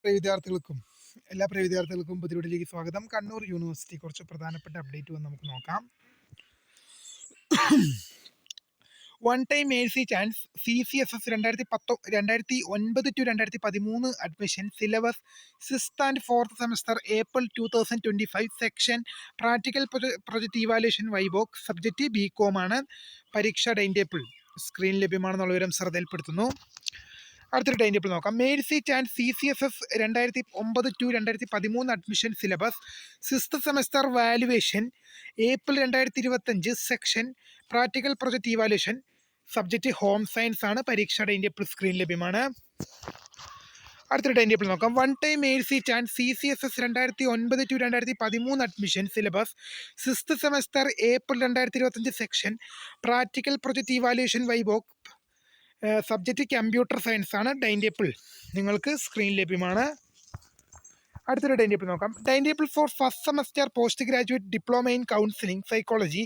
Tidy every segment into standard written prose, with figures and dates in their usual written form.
വിദ്യാർത്ഥികൾക്കും പ്രിയ വിദ്യാർത്ഥികൾക്കും പുതിയ വീഡിയോയിലേക്ക് സ്വാഗതം. കണ്ണൂർ യൂണിവേഴ്സിറ്റി കുറച്ച് പ്രധാനപ്പെട്ട അപ്ഡേറ്റ് വന്ന് നമുക്ക് നോക്കാം. One time mercy chance CCSS 2009-2013 admission syllabus sixth and fourth semester April 2025 section practical project evaluation വൈബോക് സബ്ജക്റ്റ് BCom ആണ്. പരീക്ഷ ടൈം ടേബിൾ സ്ക്രീൻ ലഭ്യമാണെന്നുള്ള വിവരം ശ്രദ്ധയിൽപ്പെടുത്തുന്നു. അടുത്തൊരു ടൈം ടേബിൾ നോക്കാം. Mercy chance CCSS 2009-2013 admission syllabus sixth semester valuation April 2025 section practical project evaluation subject home science ആണ്. പരീക്ഷ time table screen ലഭ്യമാണ്. അടുത്തൊരു ടൈം ടേബിൾ നോക്കാം. One time mercy chance CCSS 2009-2013 admission syllabus sixth semester April 2025 section practical project evaluation വൈബോക് subject computer science ആണ്. Time table നിങ്ങൾക്ക് screen ലഭ്യമാണ്. അടുത്തൊരു ടൈം ടേബിൾ നോക്കാം. Time table for first semester post graduate diploma in counselling psychology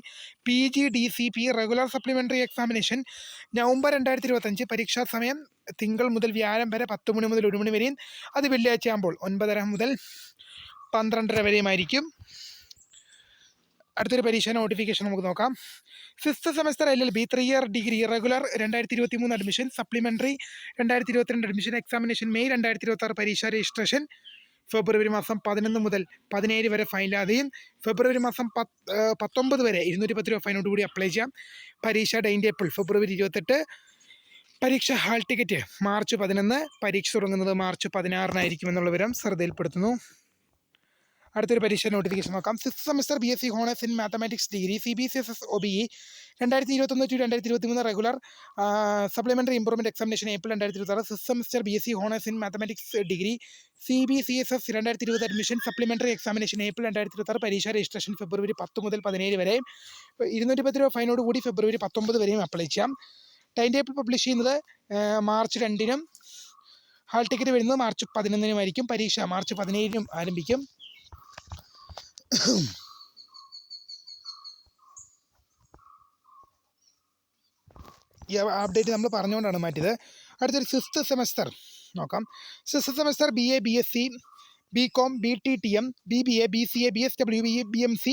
PGDCP regular supplementary examination November 2025. പരീക്ഷാ സമയം തിങ്കൾ മുതൽ വ്യാഴം വരെ 10 മണി മുതൽ 1 മണി വരെയും അത് വെള്ളിയാഴ്ച ആകുമ്പോൾ 9:30 മുതൽ 12:30 വരെയുമായിരിക്കും. അടുത്തൊരു പരീക്ഷ നോട്ടിഫിക്കേഷൻ നമുക്ക് നോക്കാം. Fifth semester LLB 3 year degree regular 2023 admission supplementary 2022 admission examination May 2026 പരീക്ഷ രജിസ്ട്രേഷൻ ഫെബ്രുവരി മാസം 11 മുതൽ 17 വരെ ഫൈനലാതെയും ഫെബ്രുവരി മാസം 19 വരെ 210 രൂപ ഫൈനോട് കൂടി അപ്ലൈ ചെയ്യാം. പരീക്ഷ ടൈം ടേബിൾ ഫെബ്രുവരി 28. പരീക്ഷ ഹാൾ ടിക്കറ്റ് മാർച്ച് 11. പരീക്ഷ തുടങ്ങുന്നത് മാർച്ച് 16 എന്നുള്ള വിവരം ശ്രദ്ധയിൽപ്പെടുത്തുന്നു. അടുത്തൊരു പരീക്ഷ നോട്ടിഫിക്കേഷൻ നോക്കാം. Six semester BSc honours in mathematics degree CBCSS OBE 2021-2023 regular supplementary improvement examination April 2026. Six semester BSc honours in mathematics degree CBCSS 2020 admission supplementary examination April 2026. പരീക്ഷ registration ഫെബ്രുവരി 10 മുതൽ 17 വരെ 210 രൂപ ഫൈനോട് കൂടി ഫെബ്രുവരി 19 വരെയും അപ്ലൈ ചെയ്യാം. ടൈം ടേബിൾ പബ്ലിഷ് ചെയ്യുന്നത് March 2 hall ticket വരുന്നത് March 11 പരീക്ഷ മാർച്ച് 17 ആരംഭിക്കും. ഈ അപ്ഡേറ്റ് നമ്മൾ പറഞ്ഞുകൊണ്ടാണ് മാറ്റിയത്. അടുത്തൊരു സിക്സ്ത് സെമസ്റ്റർ നോക്കാം. Sixth semester BA BSc BCom BTTM BBA BCA BSW BMC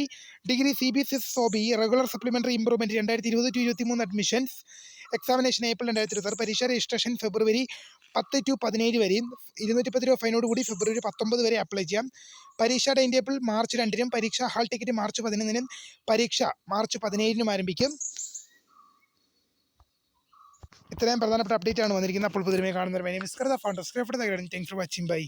degree CBCSS OBE regular supplementary improvement 2020-2023 admissions examination April 2026. പരീക്ഷ രജിസ്ട്രേഷൻ ഫെബ്രുവരി 10 to 17 വരെയും 210 രൂപ ഫൈനോട് കൂടി ഫെബ്രുവരി 19 വരെ അപ്ലൈ ചെയ്യാം. പരീക്ഷ ടൈം ടേബിൾ മാർച്ച് 2 പരീക്ഷ ഹാൾ ടിക്കറ്റ് മാർച്ച് 11 പരീക്ഷ മാർച്ച് 17 ആരംഭിക്കും. ഇത്രയും പ്രധാനപ്പെട്ട അപ്ഡേറ്റ് ആണ് വന്നിരിക്കുന്നത്. അപ്പോൾ പുതിയ കാണുന്നവർ താങ്ക്സ് ഫോർ വാച്ചിങ്. ബൈ.